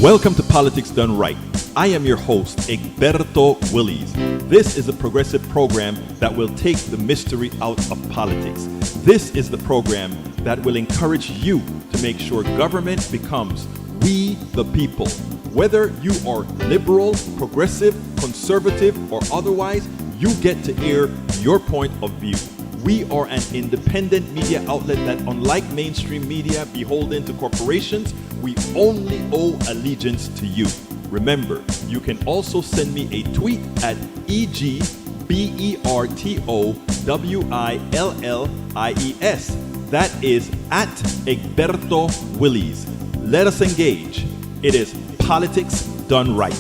Welcome to Politics Done Right. I am your host, Egberto Willies. This is a progressive program that will take the mystery out of politics. This is the program that will encourage you to make sure government becomes we the people. Whether you are liberal, progressive, conservative, or otherwise, you get to air your point of view. We are an independent media outlet that, unlike mainstream media beholden to corporations, we only owe allegiance to you. Remember, you can also send me a tweet at EGBERTOWILLIES. That is at Egberto Willies. Let us engage. It is Politics Done Right.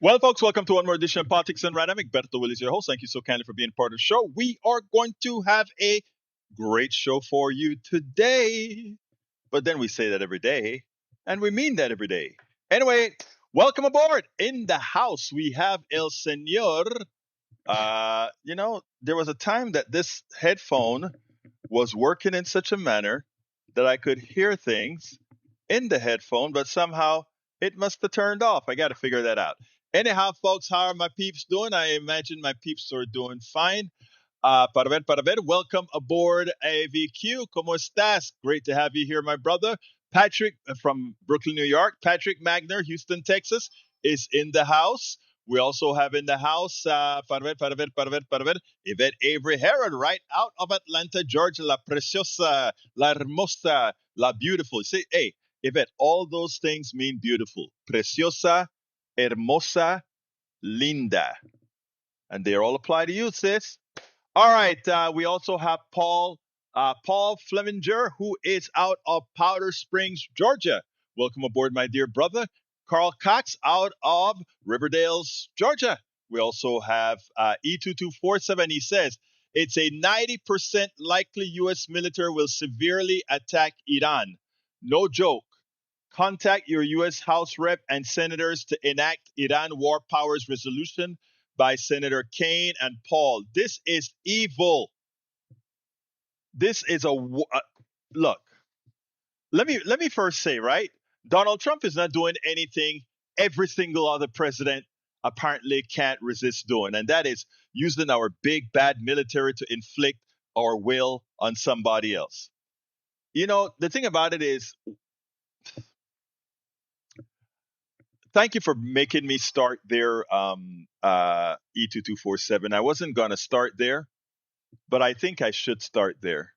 Well, folks, welcome to one more edition of Politics Done Right. I'm Egberto Willies, your host. Thank you so kindly for being part of the show. We are going to have a great show for you today. But then we say that every day, and we mean that every day. Anyway, welcome aboard. In the house, we have El Señor. There was a time that this headphone was working in such a manner that I could hear things in the headphone, but somehow it must have turned off. I got to figure that out. Anyhow, folks, how are my peeps doing? I imagine my peeps are doing fine. Para ver, welcome aboard AVQ. ¿Cómo estás? Great to have you here, my brother. Patrick from Brooklyn, New York. Patrick Magner, Houston, Texas, is in the house. We also have in the house, Yvette Avery Herod, right out of Atlanta, Georgia. La preciosa, la hermosa, la beautiful. See, hey, Yvette, all those things mean beautiful. Preciosa, hermosa, linda. And they all apply to you, sis. All right. We also have Paul Fleminger, who is out of Powder Springs, Georgia. Welcome aboard, my dear brother. Carl Cox out of Riverdale, Georgia. We also have E2247. He says, it's a 90% likely U.S. military will severely attack Iran. No joke. Contact your U.S. House Rep and senators to enact Iran War Powers Resolution by Senator Kaine and Paul. This is evil. This is look. Let me first say, right? Donald Trump is not doing anything every single other president apparently can't resist doing, and that is using our big bad military to inflict our will on somebody else. You know, the thing about it is, thank you for making me start there, E2247. I wasn't going to start there, but I think I should start there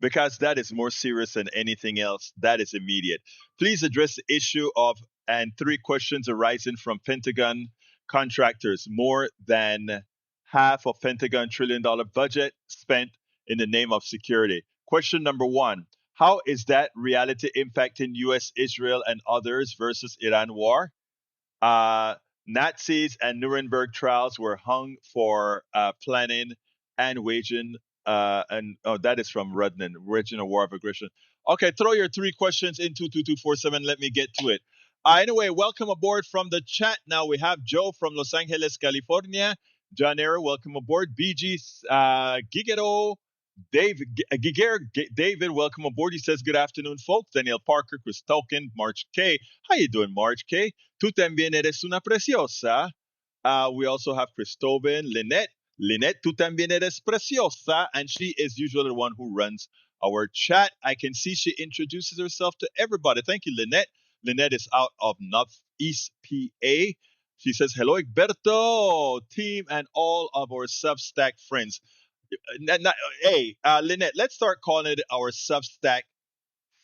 because that is more serious than anything else. That is immediate. Please address the issue of and 3 questions arising from Pentagon contractors. More than half of Pentagon $1 trillion budget spent in the name of security. Question number 1. How is that reality impacting U.S., Israel, and others versus Iran war? Nazis and Nuremberg trials were hung for planning and waging, that is from Rudnan, Regional War of Aggression. Okay, throw your 3 questions into 2247. Let me get to it. Anyway, welcome aboard from the chat. Now we have Joe from Los Angeles, California. John Era, welcome aboard. BG Gigero. David, welcome aboard. He says, good afternoon, folks. Daniel Parker, Chris Tolkien, March K. How you doing, March K? Tú también eres una preciosa. We also have Christobin, Lynette. Lynette, tú también eres preciosa. And she is usually the one who runs our chat. I can see she introduces herself to everybody. Thank you, Lynette. Lynette is out of Northeast PA. She says, hello, Egberto, team, and all of our Substack friends. Hey, Lynette, let's start calling it our Substack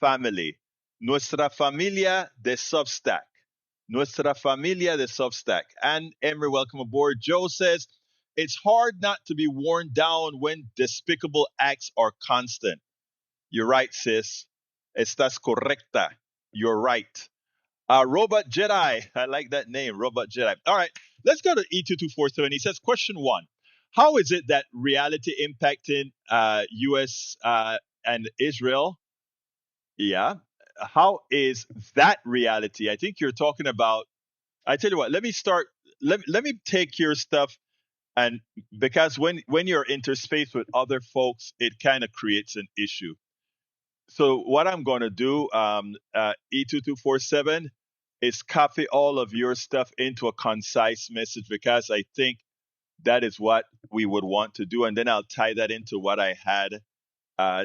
family. Nuestra familia de Substack. Nuestra familia de Substack. And Emery, welcome aboard. Joe says, it's hard not to be worn down when despicable acts are constant. You're right, sis. Estás correcta. You're right. Robot Jedi. I like that name, Robot Jedi. All right, let's go to E2247. He says, question 1. How is it that reality impacting U.S. And Israel? Yeah. How is that reality? I think you're talking about, I tell you what, let me start. Let me take your stuff. And because when you're interspaced with other folks, it kind of creates an issue. So what I'm going to do, E2247, is copy all of your stuff into a concise message because I think that is what we would want to do, and then I'll tie that into what I had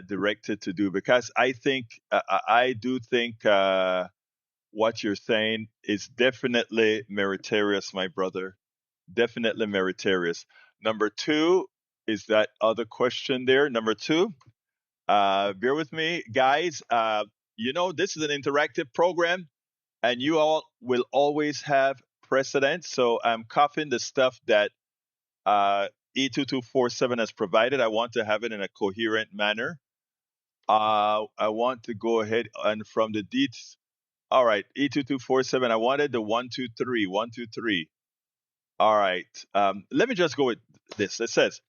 directed to do because I think I do think what you're saying is definitely meritorious, my brother. Definitely meritorious. Number two is that other question there. Number two, bear with me, guys. This is an interactive program, and you all will always have precedence. So I'm copying the stuff that E2247 has provided. I want to have it in a coherent manner. I want to go ahead and from the deets. All right, E2247. I wanted the 123, 123. All right. Let me just go with this. It says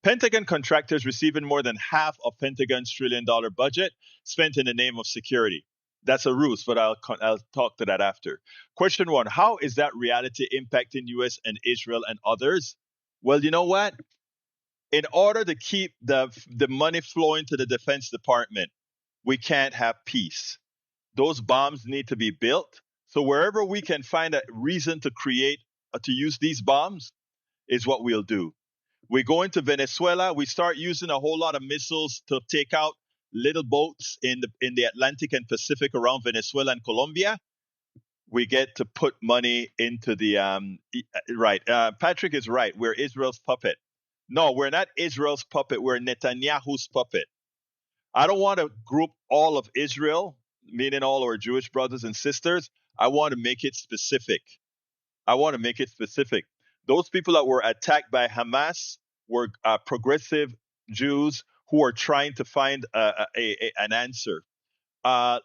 Pentagon contractors receiving more than half of Pentagon's $1 trillion budget spent in the name of security. That's a ruse, but I'll talk to that after. Question one: how is that reality impacting U.S. and Israel and others? Well, you know what? In order to keep the money flowing to the Defense Department, we can't have peace. Those bombs need to be built. So wherever we can find a reason to create to use these bombs is what we'll do. We go into Venezuela, we start using a whole lot of missiles to take out little boats in the Atlantic and Pacific around Venezuela and Colombia. We get to put money into the right. Patrick is right. We're Israel's puppet. No, we're not Israel's puppet. We're Netanyahu's puppet. I don't want to group all of Israel, meaning all our Jewish brothers and sisters. I want to make it specific. Those people that were attacked by Hamas were progressive Jews who are trying to find an answer.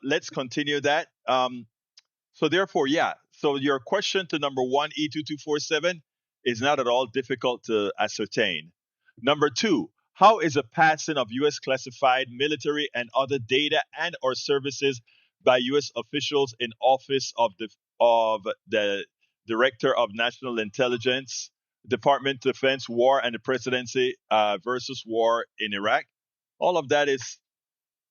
Let's continue that. So therefore, yeah. So your question to number one, E2247, is not at all difficult to ascertain. Number two, how is a passing of U.S. classified military and other data and or services by U.S. officials in office of the Director of National Intelligence, Department of Defense, War and the Presidency versus War in Iraq? All of that is,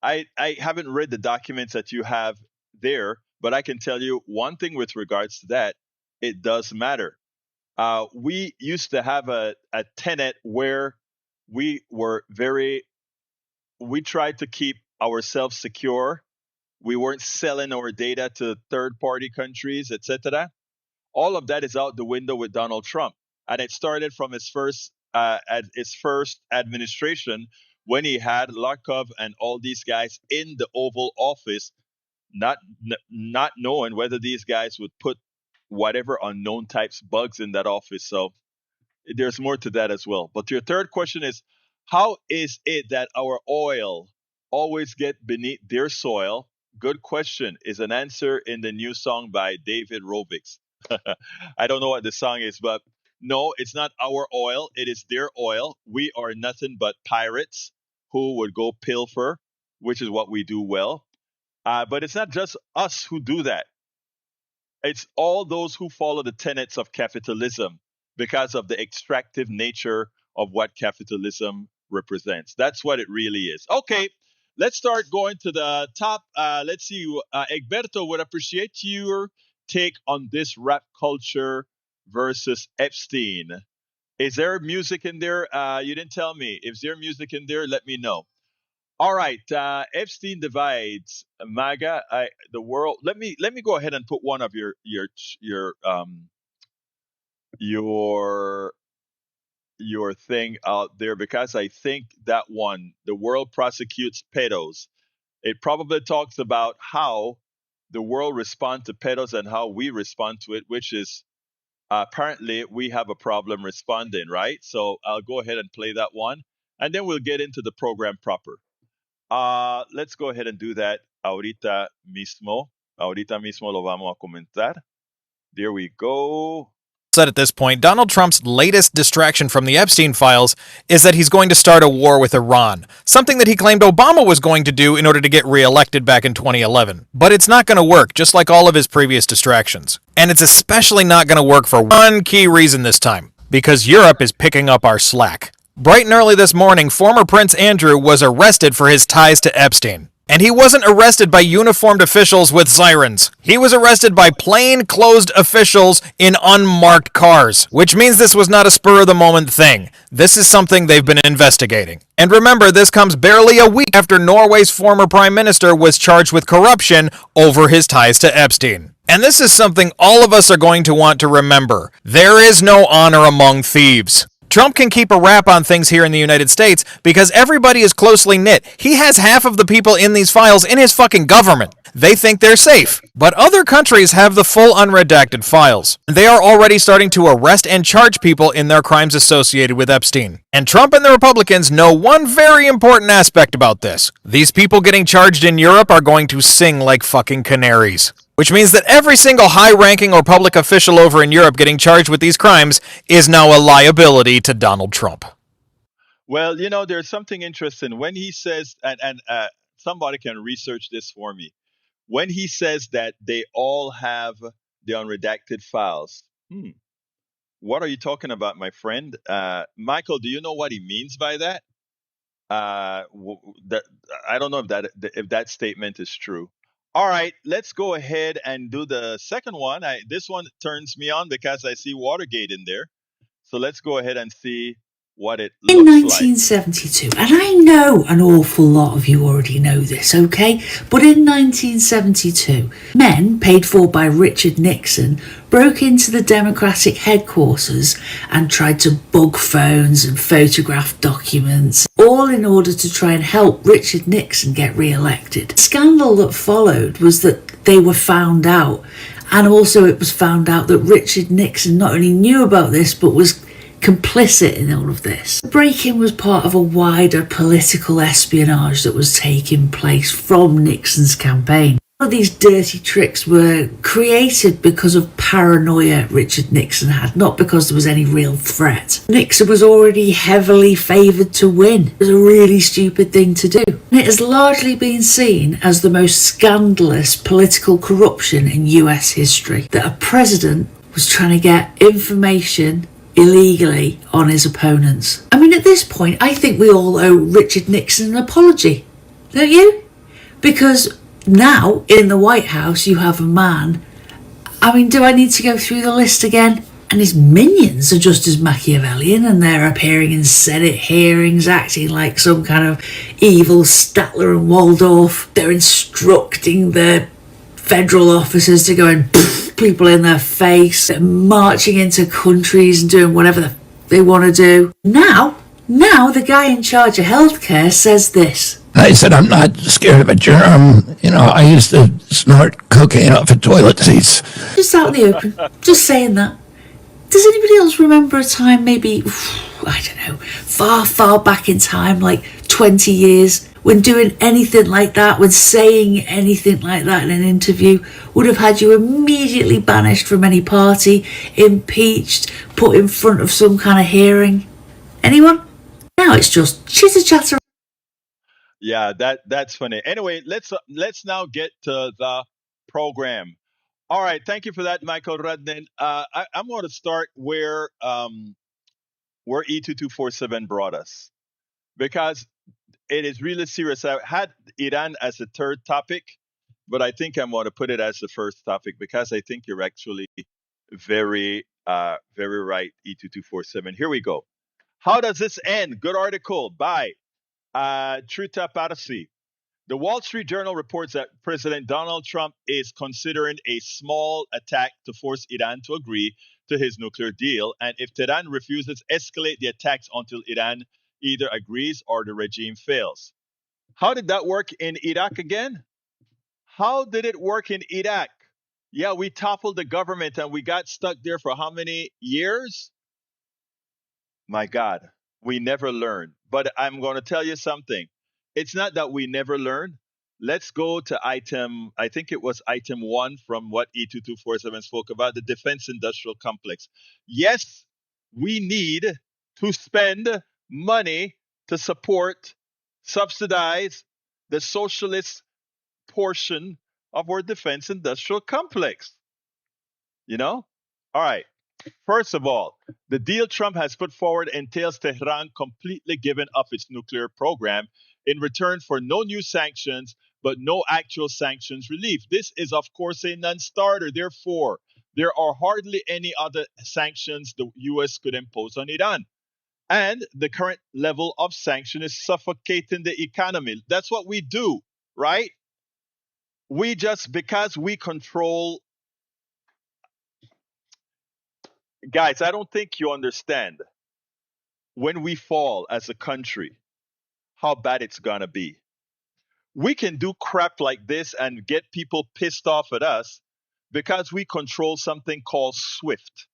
I haven't read the documents that you have there, but I can tell you one thing with regards to that, it does matter. We used to have a tenet where we tried to keep ourselves secure. We weren't selling our data to third party countries, etc. All of that is out the window with Donald Trump. And it started from his first administration when he had Larkov and all these guys in the Oval Office, not knowing whether these guys would put whatever unknown types bugs in that office. So there's more to that as well. But your third question is, how is it that our oil always get beneath their soil? Good question. Is an answer in the new song by David Rovics. I don't know what the song is, but no, it's not our oil. It is their oil. We are nothing but pirates who would go pilfer, which is what we do well. But it's not just us who do that. It's all those who follow the tenets of capitalism because of the extractive nature of what capitalism represents. That's what it really is. Okay, let's start going to the top. Let's see. Egberto, would appreciate your take on this rap culture versus Epstein. Is there music in there? You didn't tell me. If there music in there, let me know. All right, Epstein divides MAGA. The world. Let me go ahead and put one of your thing out there because I think that one, the world prosecutes pedos. It probably talks about how the world responds to pedos and how we respond to it, which is apparently we have a problem responding, right? So I'll go ahead and play that one, and then we'll get into the program proper. Let's go ahead and do that ahorita mismo. Ahorita mismo lo vamos a comentar. There we go. Said at this point, Donald Trump's latest distraction from the Epstein files is that he's going to start a war with Iran, something that he claimed Obama was going to do in order to get reelected back in 2011. But it's not going to work, just like all of his previous distractions. And it's especially not going to work for one key reason this time, because Europe is picking up our slack. Bright and early this morning, former Prince Andrew was arrested for his ties to Epstein. And he wasn't arrested by uniformed officials with sirens. He was arrested by plain-clothes officials in unmarked cars, which means this was not a spur-of-the-moment thing. This is something they've been investigating. And remember, this comes barely a week after Norway's former prime minister was charged with corruption over his ties to Epstein. And this is something all of us are going to want to remember. There is no honor among thieves. Trump can keep a rap on things here in the United States because everybody is closely knit. He has half of the people in these files in his fucking government. They think they're safe. But other countries have the full unredacted files. They are already starting to arrest and charge people in their crimes associated with Epstein. And Trump and the Republicans know one very important aspect about this. These people getting charged in Europe are going to sing like fucking canaries. Which means that every single high-ranking or public official over in Europe getting charged with these crimes is now a liability to Donald Trump. Well, there's something interesting when he says, and somebody can research this for me. When he says that they all have the unredacted files, what are you talking about, my friend? Michael, do you know what he means by that? I don't know if that statement is true. All right, let's go ahead and do the second one. This one turns me on because I see Watergate in there. So let's go ahead and see what it looks in like. 1972, and I know an awful lot of you already know this, okay? But in 1972, men paid for by Richard Nixon broke into the Democratic headquarters and tried to bug phones and photograph documents, all in order to try and help Richard Nixon get re-elected. The scandal that followed was that they were found out, and also it was found out that Richard Nixon not only knew about this but was complicit in all of this. The break-in was part of a wider political espionage that was taking place from Nixon's campaign. All of these dirty tricks were created because of paranoia Richard Nixon had, not because there was any real threat. Nixon was already heavily favoured to win. It was a really stupid thing to do. And it has largely been seen as the most scandalous political corruption in US history, that a president was trying to get information illegally on his opponents. I mean, at this point, I think we all owe Richard Nixon an apology, don't you? Because now, in the White House, you have a man. I mean, do I need to go through the list again? And his minions are just as Machiavellian, and they're appearing in Senate hearings, acting like some kind of evil Statler and Waldorf. They're instructing the federal officers to go and people in their face. They're marching into countries and doing whatever they want to do. Now the guy in charge of healthcare says this. I said, I'm not scared of a germ. I used to snort cocaine off of toilet seats. Just out in the open. Just saying that. Does anybody else remember a time, maybe, I don't know, far back in time, like 20 years, when doing anything like that, when saying anything like that in an interview would have had you immediately banished from any party, impeached, put in front of some kind of hearing? Anyone? Now it's just chitter-chatter. Yeah, that's funny. Anyway, let's now get to the program. All right, thank you for that, Michael Rudnin. I'm going to start where E2247 brought us, because it is really serious. I had Iran as the third topic, but I think I'm going to put it as the first topic because I think you're actually very right, E2247. Here we go. How does this end? Good article by Truta Parsi. The Wall Street Journal reports that President Donald Trump is considering a small attack to force Iran to agree to his nuclear deal. And if Tehran refuses, escalate the attacks until Iran either agrees or the regime fails. How did that work in Iraq again? How did it work in Iraq? Yeah, we toppled the government and we got stuck there for how many years? My God, we never learned. But I'm going to tell you something. It's not that we never learned. Let's go to I think it was item 1 from what E2247 spoke about, the defense industrial complex. Yes, we need to spend money to subsidize the socialist portion of our defense industrial complex. All right. First of all, the deal Trump has put forward entails Tehran completely giving up its nuclear program in return for no new sanctions, but no actual sanctions relief. This is, of course, a non starter. Therefore, there are hardly any other sanctions the US could impose on Iran. And the current level of sanction is suffocating the economy. That's what we do, right? We just, because we control, guys, I don't think you understand when we fall as a country, how bad it's gonna be. We can do crap like this and get people pissed off at us because we control something called SWIFT.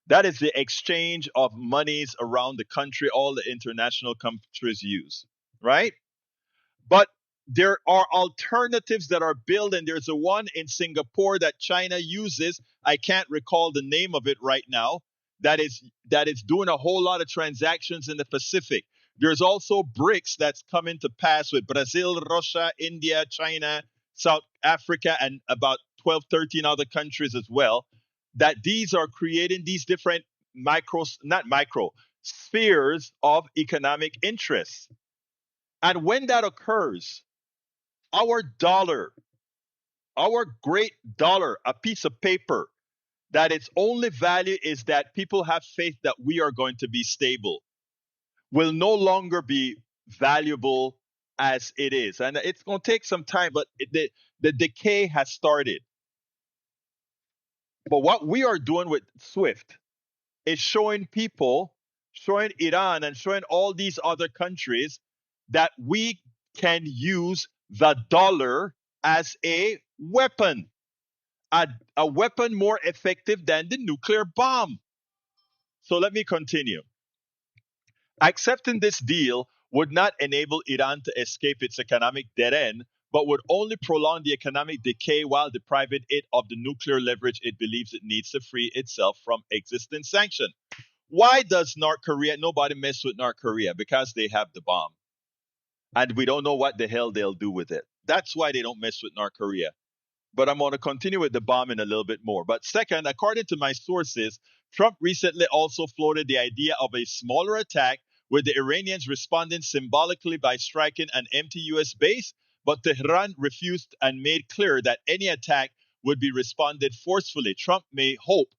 That is the exchange of monies around the country all the international countries use, right? But there are alternatives that are built, and there's a one in Singapore that China uses. I can't recall the name of it right now. That is doing a whole lot of transactions in the Pacific. There's also BRICS that's coming to pass with Brazil, Russia, India, China, South Africa, and about 12, 13 other countries as well. That these are creating these different not micro, spheres of economic interests. And when that occurs, our dollar, our great dollar, a piece of paper, that its only value is that people have faith that we are going to be stable, will no longer be valuable as it is. And it's going to take some time, but the decay has started. But what we are doing with SWIFT is showing people, showing Iran, and showing all these other countries that we can use the dollar as a weapon, a weapon more effective than the nuclear bomb. So let me continue. Accepting this deal would not enable Iran to escape its economic dead end, but would only prolong the economic decay while depriving it of the nuclear leverage it believes it needs to free itself from existing sanctions. Why does North Korea, nobody mess with North Korea? Because they have the bomb. And we don't know what the hell they'll do with it. That's why they don't mess with North Korea. But I'm going to continue with the bomb in a little bit more. But second, according to my sources, Trump recently also floated the idea of a smaller attack, with the Iranians responding symbolically by striking an empty U.S. base. But Tehran refused and made clear that any attack would be responded forcefully. Trump may hope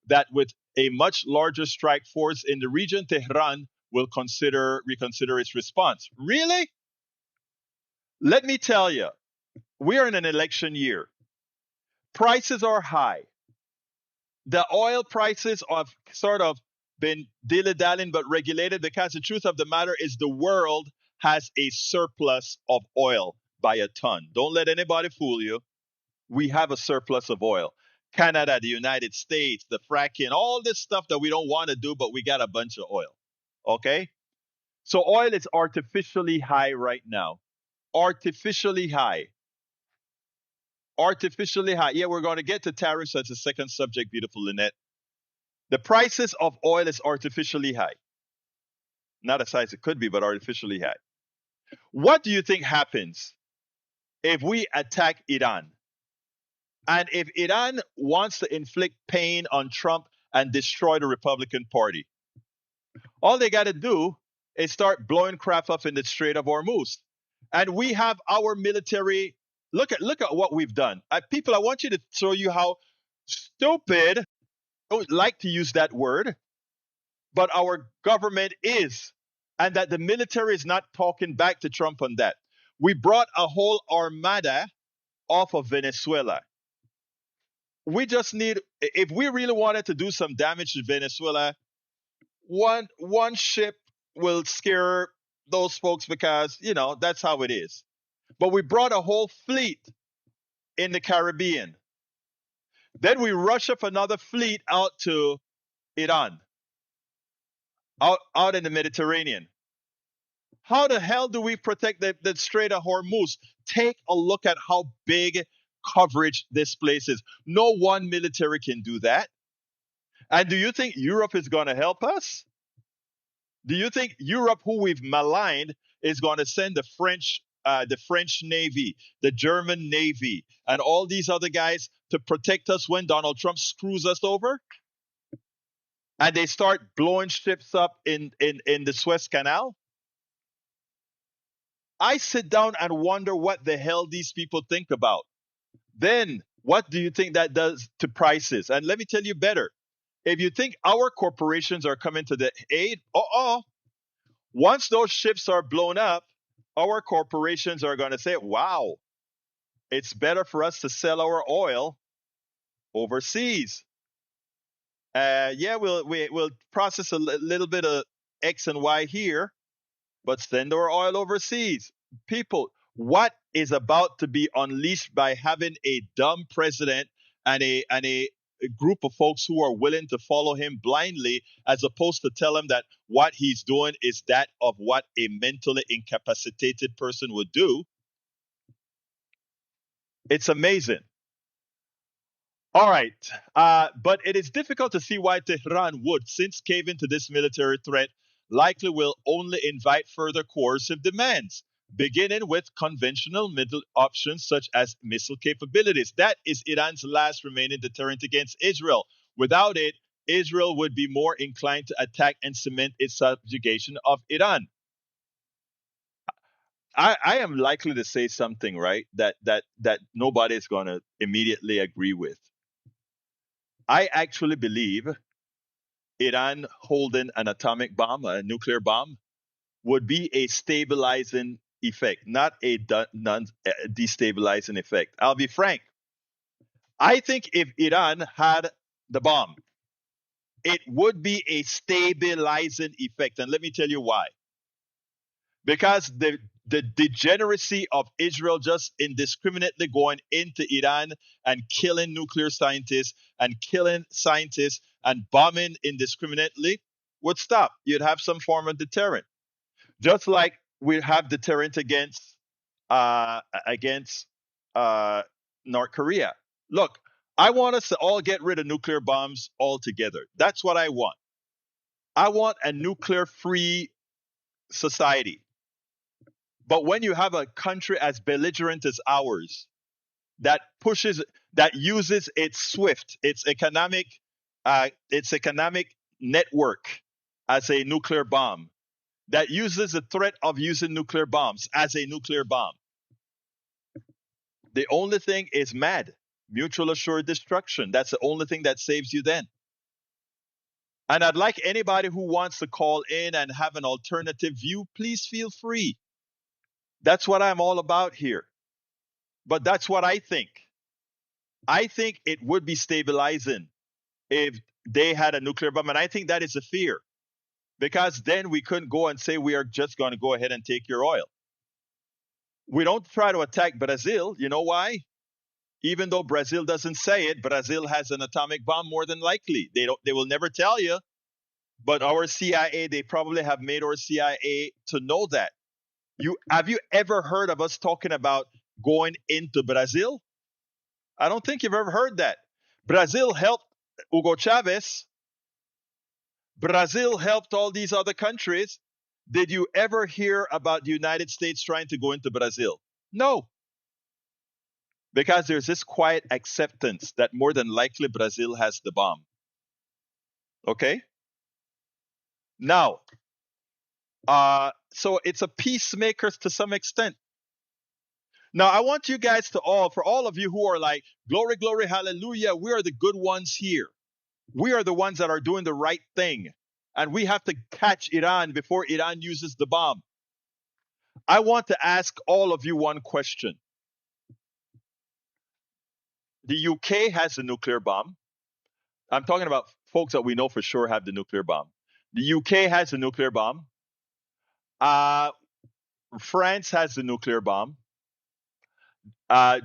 that with a much larger strike force in the region, Tehran will reconsider its response. Really? Let me tell you, we are in an election year. Prices are high. The oil prices have sort of been dilly-dallying but regulated, because the truth of the matter is the world has a surplus of oil by a ton. Don't let anybody fool you. We have a surplus of oil. Canada, the United States, the fracking, all this stuff that we don't want to do, but we got a bunch of oil. Okay? So oil is artificially high right now. Artificially high. Artificially high. Yeah, we're going to get to tariffs as a second subject, beautiful Lynette. The prices of oil is artificially high. Not as high as it could be, but artificially high. What do you think happens if we attack Iran? And if Iran wants to inflict pain on Trump and destroy the Republican Party, all they got to do is start blowing crap up in the Strait of Hormuz. And we have our military. Look at what we've done. People, I want you to show you how stupid, I don't like to use that word, but our government is, and that the military is not talking back to Trump on that. We brought a whole armada off of Venezuela. We just need, if we really wanted to do some damage to Venezuela, one ship will scare those folks, because that's how it is. But we brought a whole fleet in the Caribbean. Then we rush up another fleet out to Iran, out in the Mediterranean. How the hell do we protect the Strait of Hormuz? Take a look at how big coverage this place is. No one military can do that. And do you think Europe is going to help us? Do you think Europe, who we've maligned, is going to send the French Navy, the German Navy, and all these other guys to protect us when Donald Trump screws us over? And they start blowing ships up in the Suez Canal? I sit down and wonder what the hell these people think about. Then what do you think that does to prices? And let me tell you better. If you think our corporations are coming to the aid, once those ships are blown up, our corporations are going to say, wow, it's better for us to sell our oil overseas. Yeah, we'll process a little bit of X and Y here, but send our oil overseas. People, what is about to be unleashed by having a dumb president and a group of folks who are willing to follow him blindly, as opposed to tell him that what he's doing is that of what a mentally incapacitated person would do. It's amazing. All right. But it is difficult to see why Tehran would, since caving to this military threat, likely will only invite further coercive demands, beginning with conventional middle options such as missile capabilities. That is Iran's last remaining deterrent against Israel. Without it, Israel would be more inclined to attack and cement its subjugation of Iran. I am likely to say something, right, that nobody's going to immediately agree with. I actually believe Iran holding an atomic bomb, a nuclear bomb, would be a stabilizing effect, not a destabilizing effect. I'll be frank. I think if Iran had the bomb, it would be a stabilizing effect. And let me tell you why. Because the degeneracy of Israel just indiscriminately going into Iran and killing nuclear scientists and killing scientists and bombing indiscriminately would stop. You'd have some form of deterrent, just like we have deterrent against North Korea. Look, I want us to all get rid of nuclear bombs altogether. That's what I want. I want a nuclear-free society. But when you have a country as belligerent as ours that uses its SWIFT, its economic network as a nuclear bomb, that uses the threat of using nuclear bombs as a nuclear bomb, the only thing is MAD, mutual assured destruction. That's the only thing that saves you then. And I'd like anybody who wants to call in and have an alternative view, please feel free. That's what I'm all about here. But that's what I think. I think it would be stabilizing if they had a nuclear bomb. And I think that is a fear. Because then we couldn't go and say we are just going to go ahead and take your oil. We don't try to attack Brazil. You know why? Even though Brazil doesn't say it, Brazil has an atomic bomb more than likely. They will never tell you. But our CIA, they probably have made our CIA to know that. Have you ever heard of us talking about going into Brazil? I don't think you've ever heard that. Brazil helped Hugo Chavez. Brazil helped all these other countries. Did you ever hear about the United States trying to go into Brazil? No. Because there's this quiet acceptance that more than likely Brazil has the bomb. Okay? Now, so it's a peacemaker to some extent. Now, I want you guys to for all of you who are like, glory, glory, hallelujah, we are the good ones here. We are the ones that are doing the right thing. And we have to catch Iran before Iran uses the bomb. I want to ask all of you one question. The UK has a nuclear bomb. I'm talking about folks that we know for sure have the nuclear bomb. The UK has a nuclear bomb. France has the nuclear bomb.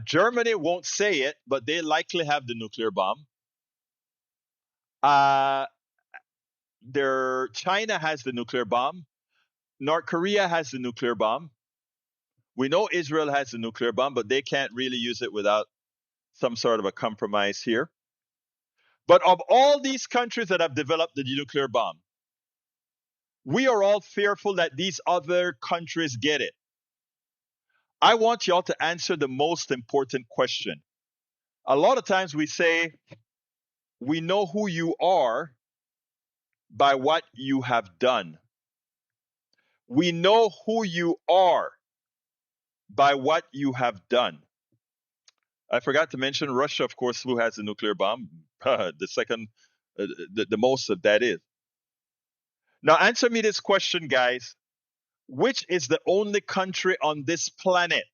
Germany won't say it, but they likely have the nuclear bomb. China has the nuclear bomb. North Korea has the nuclear bomb. We know Israel has the nuclear bomb, but they can't really use it without some sort of a compromise here. But of all these countries that have developed the nuclear bomb, we are all fearful that these other countries get it. I want y'all to answer the most important question. A lot of times we say, we know who you are by what you have done. We know who you are by what you have done. I forgot to mention Russia, of course, who has a nuclear bomb. The second, the most of that is. Now, answer me this question, guys. Which is the only country on this planet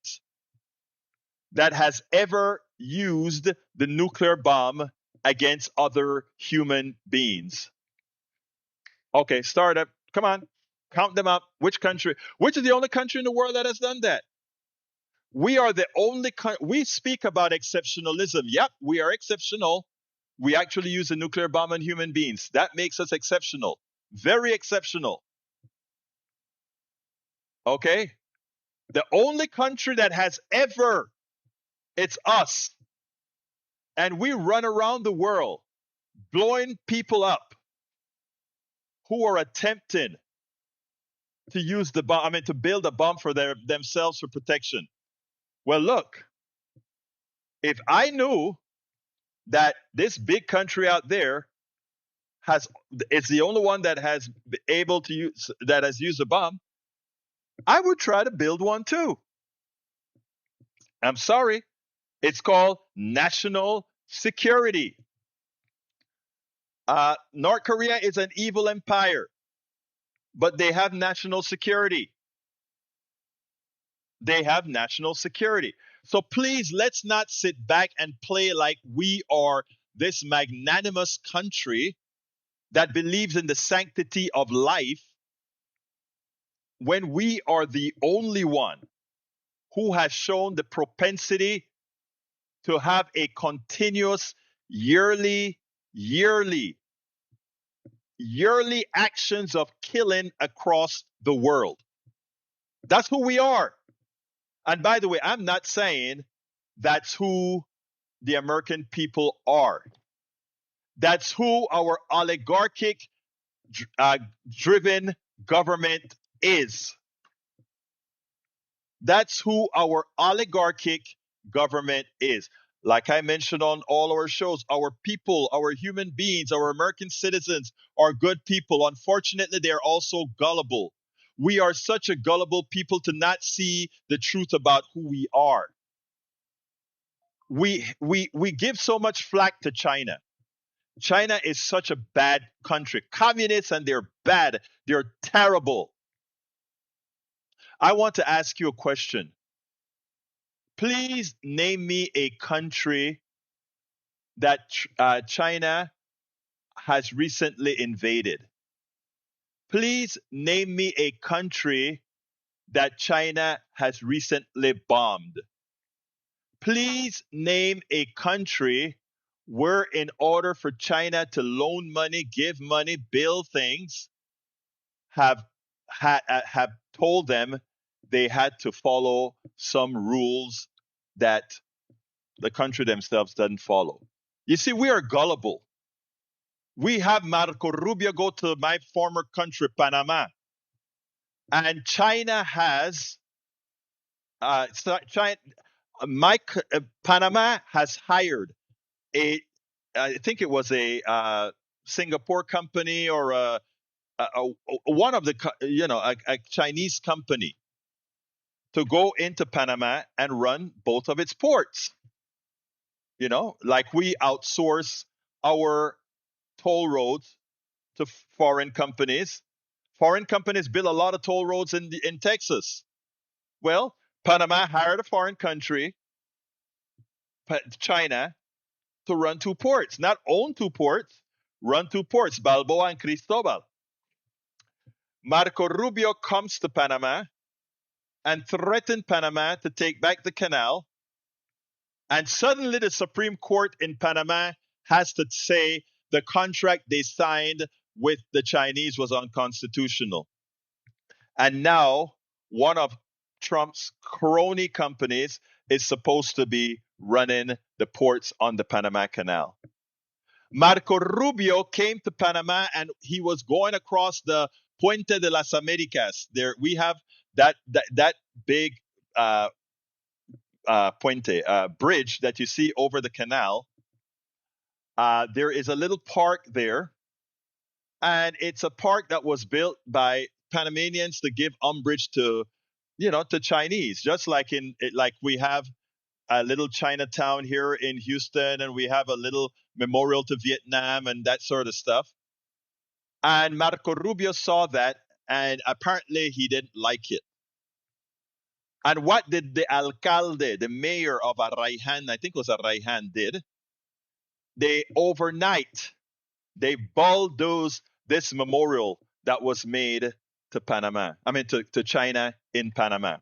that has ever used the nuclear bomb against other human beings? Okay, start up. Come on, count them up. Which country? Which is the only country in the world that has done that? We are the only we speak about exceptionalism. Yep, we are exceptional. We actually use a nuclear bomb on human beings. That makes us exceptional. Very exceptional. Okay? The only country that has ever, it's us. And we run around the world blowing people up who are attempting to use the bomb, to build a bomb for themselves for protection. Well, look, if I knew that this big country out there it's the only one that has been able to use, that has used a bomb, I would try to build one too. I'm sorry. It's called national security. North Korea is an evil empire, but they have national security. They have national security. So please, let's not sit back and play like we are this magnanimous country that believes in the sanctity of life when we are the only one who has shown the propensity to have a continuous yearly actions of killing across the world. That's who we are. And by the way, I'm not saying that's who the American people are. That's who our oligarchic driven government is. That's who our oligarchic government is. Like I mentioned on all our shows, our people, our human beings, our American citizens are good people. Unfortunately, they're also gullible. We are such a gullible people to not see the truth about who we are. We give so much flack to China. China is such a bad country. Communists, and they're bad. They're terrible. I want to ask you a question. Please name me a country that China has recently invaded. Please name me a country that China has recently bombed. Please name a country where, in order for China to loan money, give money, build things, have told them they had to follow some rules that the country themselves doesn't follow. You see, we are gullible. We have Marco Rubio go to my former country, Panama, and China has Panama has hired I think it was a Singapore company or one of the a Chinese company to go into Panama and run both of its ports. Like we outsource our toll roads to foreign companies. Foreign companies build a lot of toll roads in Texas. Well, Panama hired a foreign country, China, to run two ports. Not own two ports, run two ports, Balboa and Cristobal. Marco Rubio comes to Panama and threatened Panama to take back the canal. And suddenly the Supreme Court in Panama has to say the contract they signed with the Chinese was unconstitutional. And now one of Trump's crony companies is supposed to be running the ports on the Panama Canal. Marco Rubio came to Panama and he was going across the Puente de las Americas. There we have that big bridge that you see over the canal. There is a little park there, and it's a park that was built by Panamanians to give umbrage to to Chinese, just like like we have a little Chinatown here in Houston, and we have a little memorial to Vietnam and that sort of stuff. And Marco Rubio saw that, and apparently he didn't like it. And what did the alcalde, the mayor of Araihan, I think it was Araihan, did? They overnight, they bulldozed this memorial that was made to Panama. I mean, to China in Panama.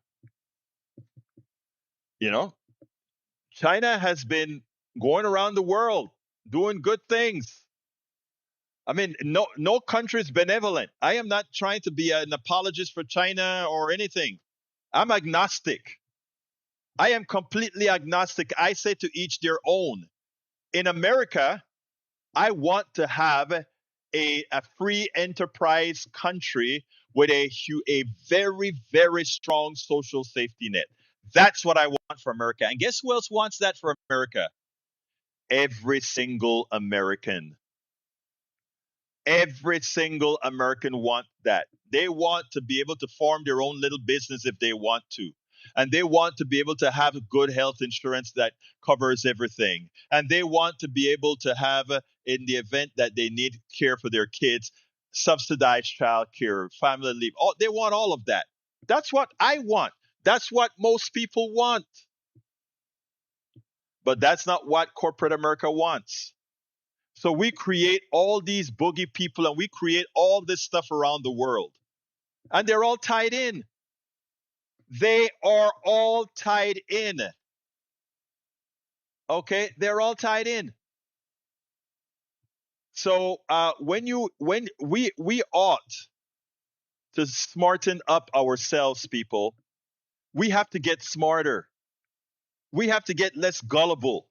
China has been going around the world doing good things. I mean, no country is benevolent. I am not trying to be an apologist for China or anything. I'm agnostic. I am completely agnostic. I say to each their own. In America, I want to have a free enterprise country with a very, very strong social safety net. That's what I want for America. And guess who else wants that for America? Every single American. Every single American want that. They want to be able to form their own little business if they want to. And they want to be able to have good health insurance that covers everything. And they want to be able to have, in the event that they need care for their kids, subsidized child care, family leave. They want all of that. That's what I want. That's what most people want. But that's not what corporate America wants. So we create all these boogie people, and we create all this stuff around the world. And they're all tied in. They are all tied in. Okay? They're all tied in. So when we ought to smarten up ourselves, people, we have to get smarter. We have to get less gullible.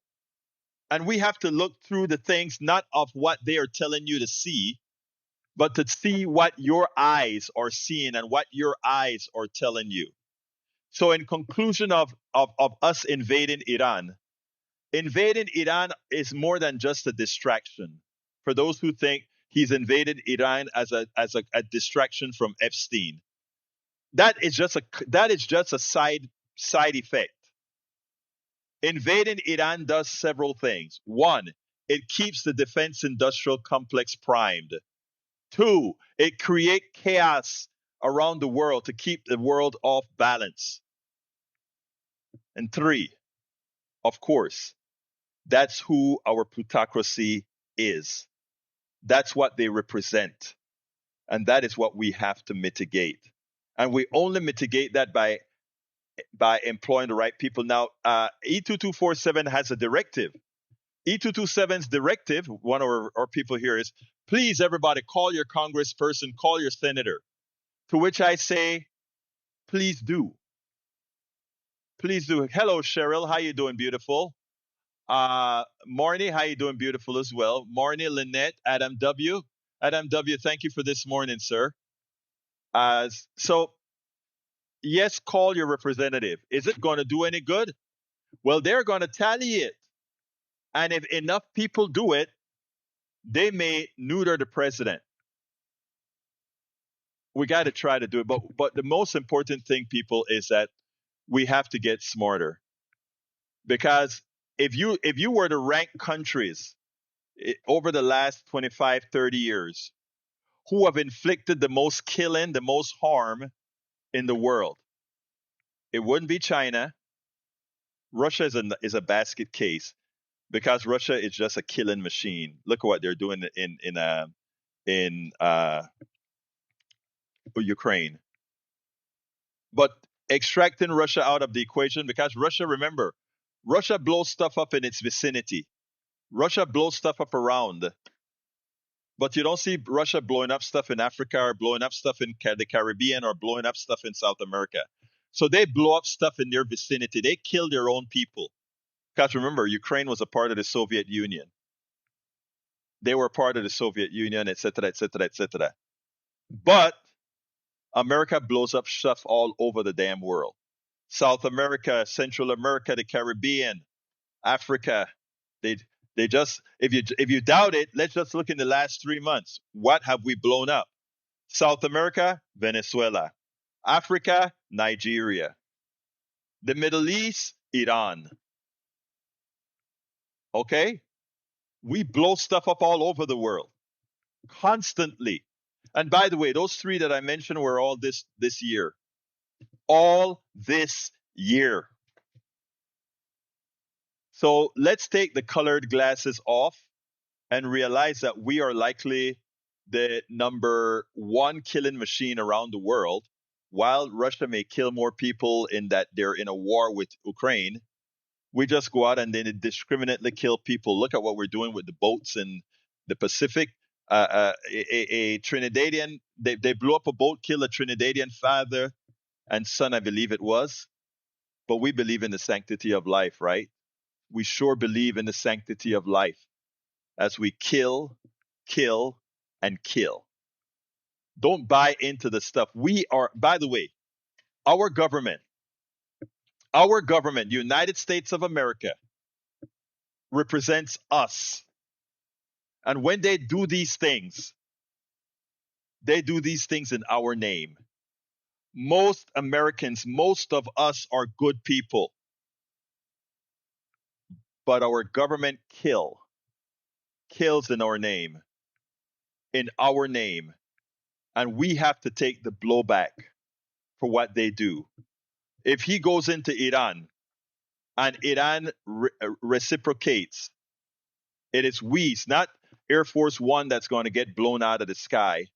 And we have to look through the things not of what they are telling you to see, but to see what your eyes are seeing and what your eyes are telling you. So in conclusion of us invading Iran is more than just a distraction. For those who think he's invaded Iran as a distraction from Epstein, that is just a side effect. Invading Iran does several things. One, it keeps the defense industrial complex primed. Two, it creates chaos around the world to keep the world off balance. And three, of course, that's who our plutocracy is. That's what they represent. And that is what we have to mitigate. And we only mitigate that by employing the right people. Now, E2247 has a directive. E227's directive, one of our people here, is please, everybody, call your congressperson, call your senator. To which I say, please do. Please do. Hello, Cheryl. How you doing, beautiful? Marnie, how you doing, beautiful as well? Marnie, Lynette, Adam W. Adam W., thank you for this morning, sir. So, yes, call your representative. Is it going to do any good? Well, they're going to tally it. And if enough people do it, they may neuter the president. We got to try to do it. But the most important thing, people, is that we have to get smarter. Because if you were to rank countries over the last 25, 30 years who have inflicted the most killing, the most harm in the world, it wouldn't be China. Russia is a basket case because Russia is just a killing machine. Look at what they're doing in Ukraine. But extracting Russia out of the equation, because remember, Russia blows stuff up in its vicinity. Russia blows stuff up around. But you don't see Russia blowing up stuff in Africa or blowing up stuff in the Caribbean or blowing up stuff in South America. So they blow up stuff in their vicinity. They kill their own people. Because remember, Ukraine was a part of the Soviet Union. They were part of the Soviet Union, etc., etc., etc. But America blows up stuff all over the damn world. South America, Central America, the Caribbean, Africa. They just, if you doubt it, let's just look in the last 3 months. What have we blown up? South America, Venezuela. Africa, Nigeria. The Middle East, Iran. Okay? We blow stuff up all over the world constantly. And by the way, those three that I mentioned were all this year. All this year. So let's take the colored glasses off and realize that we are likely the number one killing machine around the world. While Russia may kill more people in that they're in a war with Ukraine, we just go out and then indiscriminately kill people. Look at what we're doing with the boats in the Pacific. A Trinidadian, they blew up a boat, killed a Trinidadian father and son, I believe it was. But we believe in the sanctity of life, right? We sure believe in the sanctity of life as we kill, and kill. Don't buy into the stuff. We are, by the way, our government, United States of America, represents us. And when they do these things in our name. Most Americans, most of us are good people, but our government kills in our name, and we have to take the blowback for what they do. If he goes into Iran and Iran reciprocates, it is we, it's not Air Force One that's going to get blown out of the sky.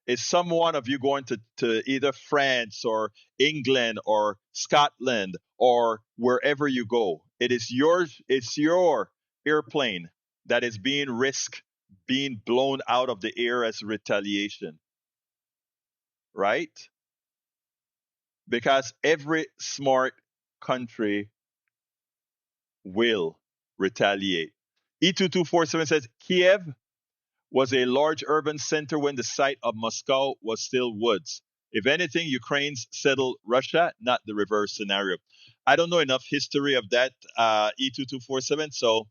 Is some one of you going to either France or England or Scotland or wherever you go? It's your airplane that is being blown out of the air as retaliation, right? Because every smart country will retaliate. E2247 says Kiev was a large urban center when the site of Moscow was still woods. If anything, Ukraine's settled Russia, not the reverse scenario. I don't know enough history of that E2247, so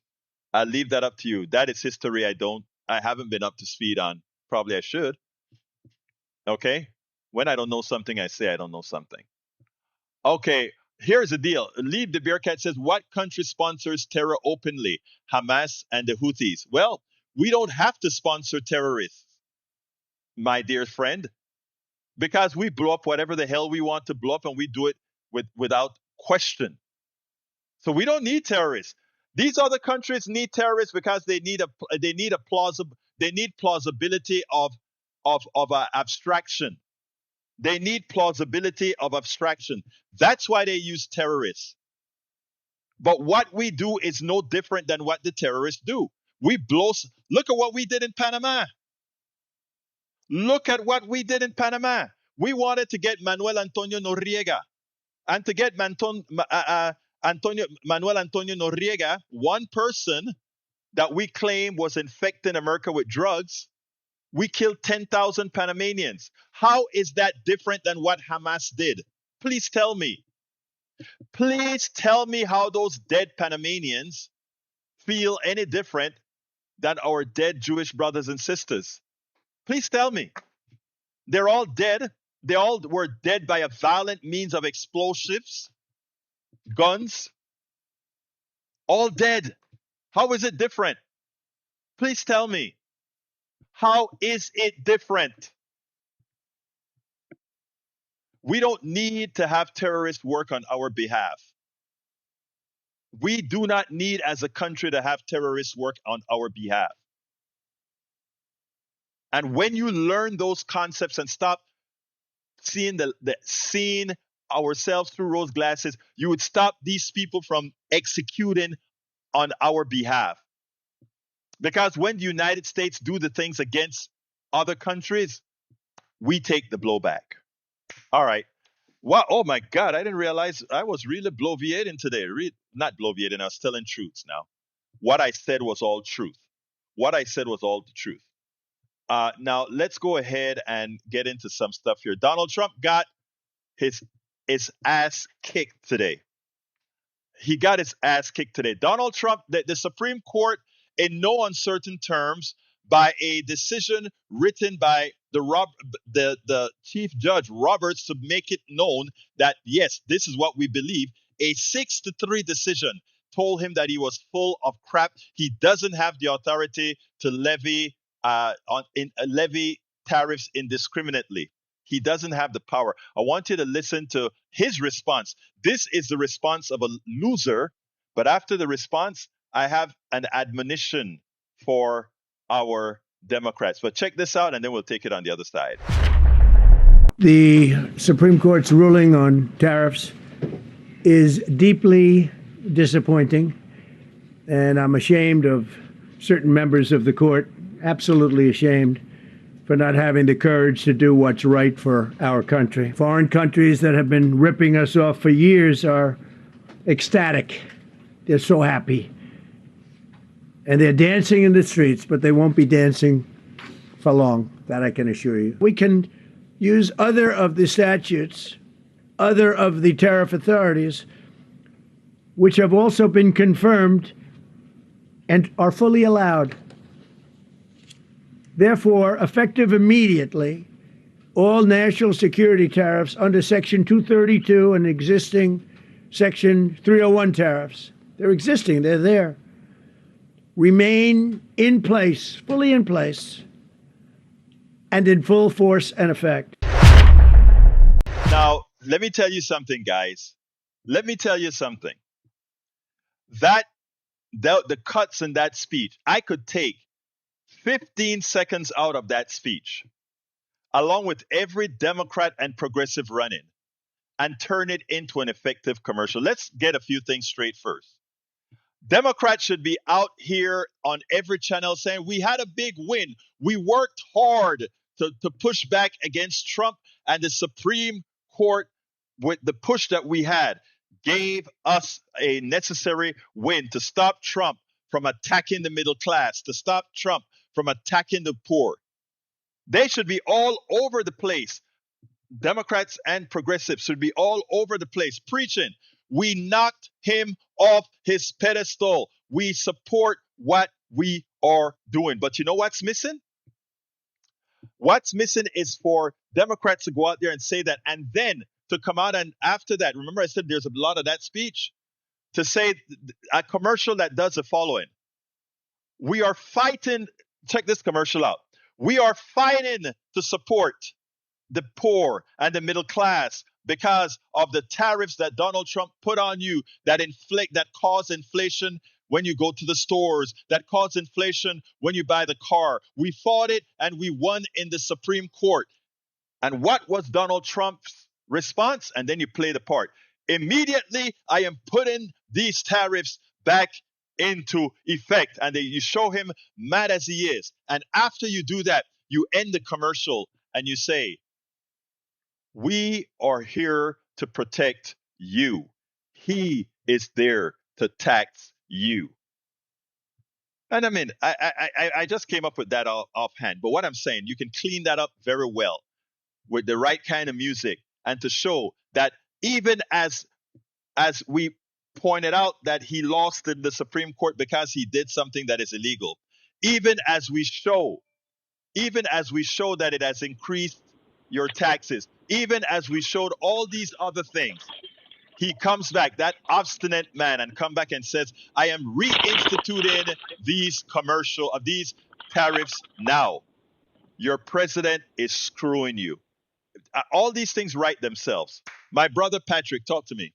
I'll leave that up to you. That is history I haven't been up to speed on. Probably I should. Okay? When I don't know something, I say I don't know something. Okay, here's the deal. Leave the Bearcat says, what country sponsors terror openly? Hamas and the Houthis. Well, we don't have to sponsor terrorists, my dear friend, because we blow up whatever the hell we want to blow up, and we do it without question. So we don't need terrorists. These other countries need terrorists because they need plausibility of abstraction. They need plausibility of abstraction. That's why they use terrorists. But what we do is no different than what the terrorists do. Look at what we did in Panama. Look at what we did in Panama. We wanted to get Manuel Antonio Noriega. And to get Manuel Antonio Noriega, one person that we claim was infecting America with drugs, we killed 10,000 Panamanians. How is that different than what Hamas did? Please tell me. Please tell me how those dead Panamanians feel any different than our dead Jewish brothers and sisters. Please tell me. They're all dead. They all were dead by a violent means of explosives, guns, all dead. How is it different? Please tell me. How is it different? We don't need to have terrorists work on our behalf. We do not need as a country to have terrorists work on our behalf. And when you learn those concepts and stop seeing ourselves through rose glasses, you would stop these people from executing on our behalf. Because when the United States do the things against other countries, we take the blowback. All right. Wow. Oh my God. I didn't realize I was really bloviating today. Not bloviating. I was telling truths now. What I said was all truth. What I said was all the truth. Now let's go ahead and get into some stuff here. Donald Trump got his ass kicked today. He got his ass kicked today. Donald Trump, the Supreme Court, in no uncertain terms, by a decision written by the chief judge Roberts to make it known that yes, this is what we believe. A 6-3 decision told him that he was full of crap. He doesn't have the authority to levy tariffs indiscriminately. He doesn't have the power. I want you to listen to his response. This is the response of a loser, but after the response, I have an admonition for our Democrats. But check this out, and then we'll take it on the other side. The Supreme Court's ruling on tariffs is deeply disappointing, and I'm ashamed of certain members of the court, absolutely ashamed, for not having the courage to do what's right for our country. Foreign countries that have been ripping us off for years are ecstatic. They're so happy. And they're dancing in the streets, but they won't be dancing for long, that I can assure you. We can use other of the statutes, other of the tariff authorities, which have also been confirmed and are fully allowed. Therefore, effective immediately, all national security tariffs under Section 232 and existing Section 301 tariffs, they're existing, they're there, remain in place, fully in place, and in full force and effect. Now, let me tell you something, guys. Let me tell you something. The cuts in that speech, I could take 15 seconds out of that speech, along with every Democrat and progressive run-in, and turn it into an effective commercial. Let's get a few things straight first. Democrats should be out here on every channel saying, we had a big win. We worked hard to push back against Trump, and the Supreme Court, with the push that we had, gave us a necessary win to stop Trump from attacking the middle class, to stop Trump from attacking the poor. They should be all over the place. Democrats and progressives should be all over the place preaching. We knocked him off his pedestal. We support what we are doing. But you know what's missing? What's missing is for Democrats to go out there and say that, and then to come out and after that, remember I said there's a lot of that speech, to say a commercial that does the following. We are fighting, check this commercial out. We are fighting to support the poor and the middle class because of the tariffs that Donald Trump put on you that cause inflation when you go to the stores, that cause inflation when you buy the car. We fought it and we won in the Supreme Court. And what was Donald Trump's response? And then you play the part. Immediately, I am putting these tariffs back into effect. And you show him mad as he is. And after you do that, you end the commercial and you say, we are here to protect you. He is there to tax you. And I mean, I just came up with that offhand. But what I'm saying, you can clean that up very well with the right kind of music, and to show that even as we pointed out that he lost in the Supreme Court because he did something that is illegal, even as we show that it has increased your taxes, even as we showed all these other things, he comes back, that obstinate man, and come back and says, I am reinstituting these tariffs now. Your president is screwing you. All these things write themselves. My brother Patrick, talk to me.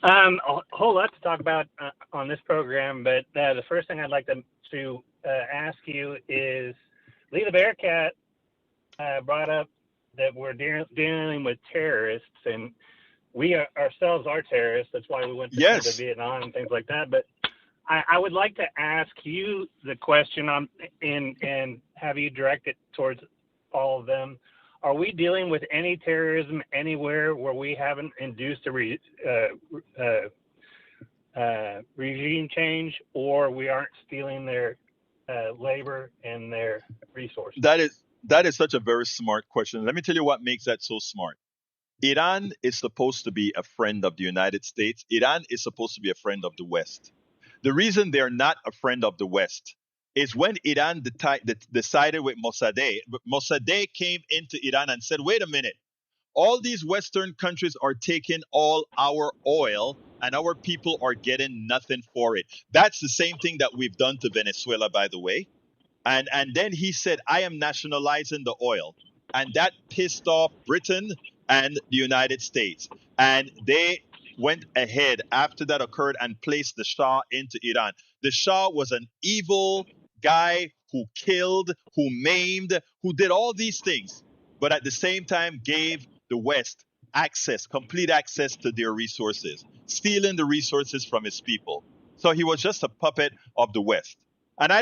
A whole lot to talk about on this program, but the first thing I'd like to ask you is, Lee the Bearcat brought up that we're dealing with terrorists, and we ourselves are terrorists. That's why we went to Vietnam and things like that. But I would like to ask you the question and have you direct it towards all of them. Are we dealing with any terrorism anywhere where we haven't induced a regime change, or we aren't stealing their labor and their resources? That is such a very smart question. Let me tell you what makes that so smart. Iran is supposed to be a friend of the United States. Iran is supposed to be a friend of the West. The reason they're not a friend of the West is when Iran decided with Mossadegh came into Iran and said, wait a minute, all these Western countries are taking all our oil and our people are getting nothing for it. That's the same thing that we've done to Venezuela, by the way. And then he said, I am nationalizing the oil. And that pissed off Britain and the United States. And they went ahead after that occurred and placed the Shah into Iran. The Shah was an evil guy who killed, who maimed, who did all these things, but at the same time gave the West complete access to their resources, stealing the resources from his people. So he was just a puppet of the West. And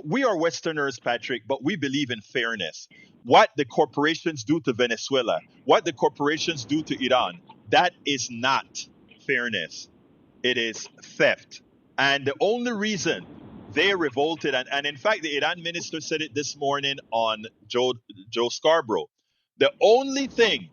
we are Westerners, Patrick, but we believe in fairness. What the corporations do to Venezuela, what the corporations do to Iran, that is not fairness. It is theft. And the only reason they revolted, and in fact, the Iran minister said it this morning on Joe Scarborough, the only thing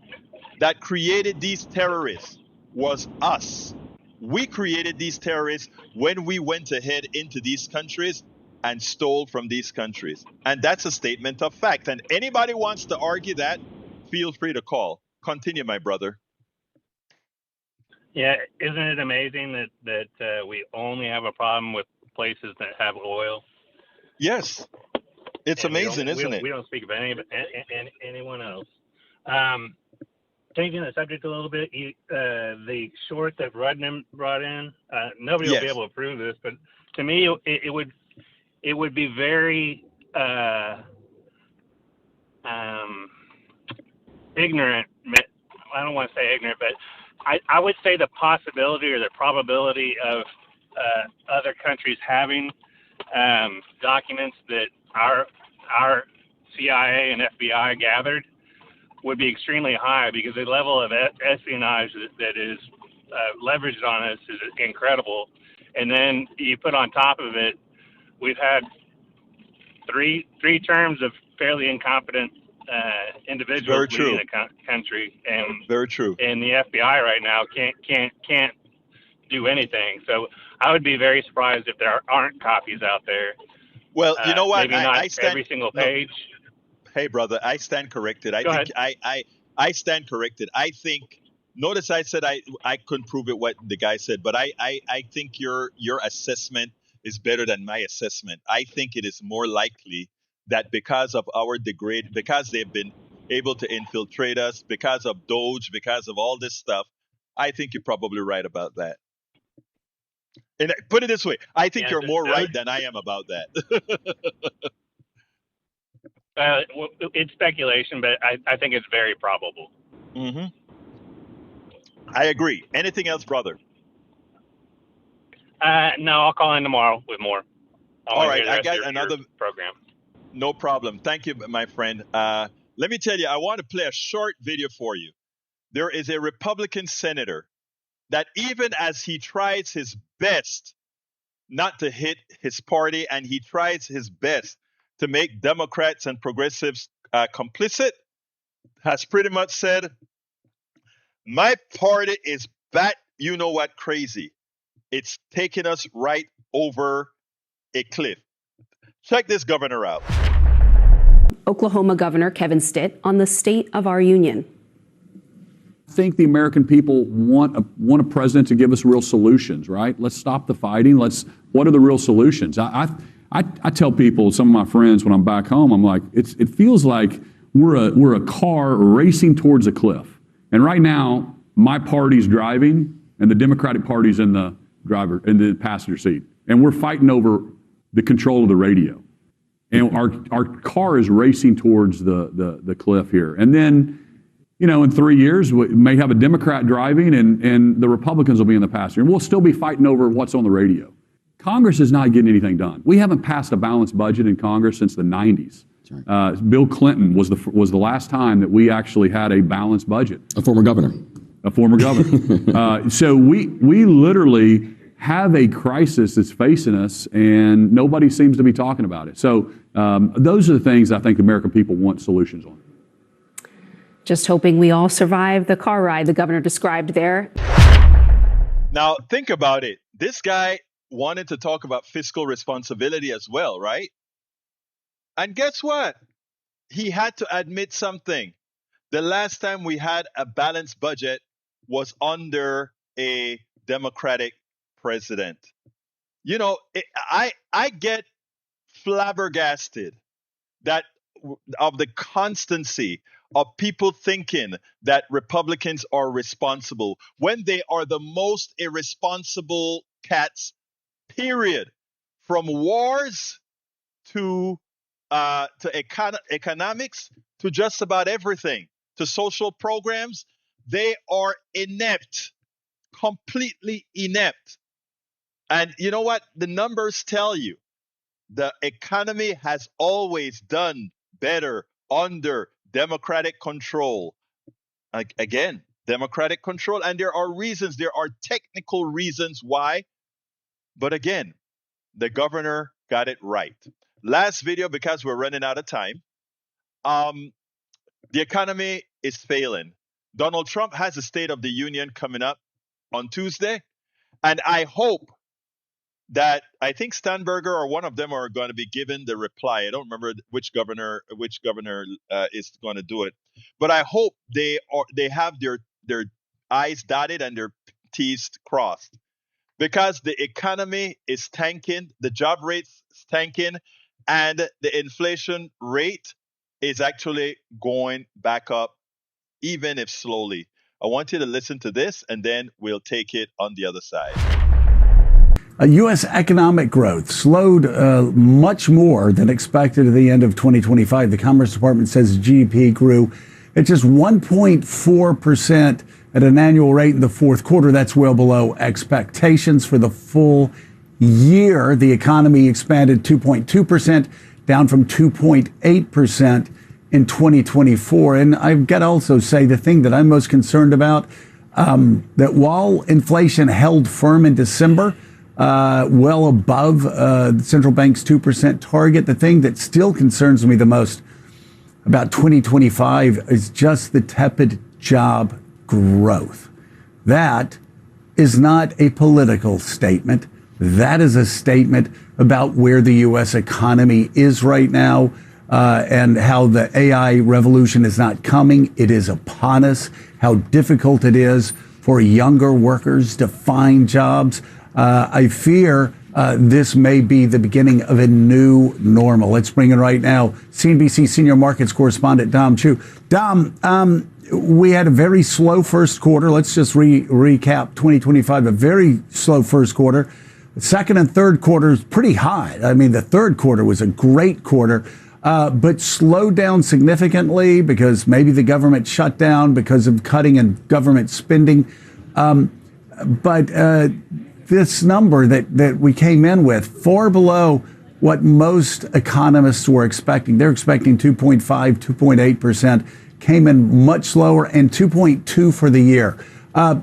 that created these terrorists was us. We created these terrorists when we went ahead into these countries and stole from these countries. And that's a statement of fact. And anybody wants to argue that, feel free to call. Continue, my brother. Yeah, isn't it amazing that we only have a problem with places that have oil? Yes, it's amazing, isn't it? We don't speak of anyone else. Changing the subject a little bit, the short that Rudman brought in, nobody will be able to prove this, but to me, it would be very ignorant. I don't want to say ignorant, but I would say the possibility or the probability of other countries having documents that our CIA and FBI gathered would be extremely high, because the level of espionage that is leveraged on us is incredible. And then you put on top of it, we've had three terms of fairly incompetent individuals leading the country, and very true. And the FBI right now can't do anything. So I would be very surprised if there aren't copies out there. Well, you know what? Maybe not every single page. No. Hey, brother, I stand corrected. I stand corrected. I think. Notice I said I couldn't prove it what the guy said, but I think your assessment is better than my assessment. I think it is more likely that because of because they've been able to infiltrate us, because of Doge, because of all this stuff, I think you're probably right about that. And put it this way, I think you're more right than I am about that. It's speculation, but I think it's very probable. Mm-hmm. I agree. Anything else, brother? No, I'll call in tomorrow with more. All right, I got another program. No problem. Thank you, my friend. Let me tell you, I want to play a short video for you. There is a Republican senator that even as he tries his best not to hit his party, and he tries his best to make Democrats and progressives complicit, has pretty much said, my party is bat, you know what, crazy. It's taking us right over a cliff. Check this governor out. Oklahoma Governor Kevin Stitt on the state of our union. I think the American people want a president to give us real solutions, right? Let's stop the fighting. What are the real solutions? I tell people, some of my friends, when I'm back home, I'm like, it feels like we're a car racing towards a cliff. And right now, my party's driving and the Democratic Party's in the passenger seat. And we're fighting over the control of the radio. And our car is racing towards the cliff here. And then, in 3 years, we may have a Democrat driving and the Republicans will be in the passenger. And we'll still be fighting over what's on the radio. Congress is not getting anything done. We haven't passed a balanced budget in Congress since the 90s. Right. Bill Clinton was the last time that we actually had a balanced budget. A former governor. So we literally have a crisis that's facing us, and nobody seems to be talking about it. So those are the things I think the American people want solutions on. Just hoping we all survive the car ride the governor described there. Now, think about it. This guy wanted to talk about fiscal responsibility as well, right? And guess what? He had to admit something. The last time we had a balanced budget was under a Democratic president. You know, I get flabbergasted that of the constancy of people thinking that Republicans are responsible when they are the most irresponsible cats, period. From wars to economics to just about everything, to social programs, they are inept, completely inept. And you know what? The numbers tell you the economy has always done better under Democratic control. Again, Democratic control. And there are reasons, there are technical reasons why. But again, the governor got it right. Last video, because we're running out of time. The economy is failing. Donald Trump has a State of the Union coming up on Tuesday. And I hope that I think Steinberger or one of them are going to be given the reply. I don't remember which governor is going to do it, but I hope they have their I's dotted and their T's crossed, because the economy is tanking, the job rate is tanking, and the inflation rate is actually going back up, even if slowly. I want you to listen to this, and then we'll take it on the other side. U.S. economic growth slowed much more than expected at the end of 2025. The Commerce Department says GDP grew at just 1.4% at an annual rate in the fourth quarter. That's well below expectations. For the full year, the economy expanded 2.2%, down from 2.8% in 2024. And I've got to also say the thing that I'm most concerned about, that while inflation held firm in December, well above the central bank's 2% target, the thing that still concerns me the most about 2025 is just the tepid job growth. That is not a political statement. That is a statement about where the U.S. economy is right now, and how the AI revolution is not coming. It is upon us. How difficult it is for younger workers to find jobs. I fear this may be the beginning of a new normal. Let's bring in right now CNBC senior markets correspondent Dom Chu. Dom, we had a very slow first quarter. Let's just recap 2025, a very slow first quarter. The second and third quarters pretty high. I mean, the third quarter was a great quarter, but slowed down significantly because maybe the government shut down because of cutting in government spending. This number that we came in with, far below what most economists were expecting. They're expecting 2.5, 2.8%, came in much lower, and 2.2 for the year.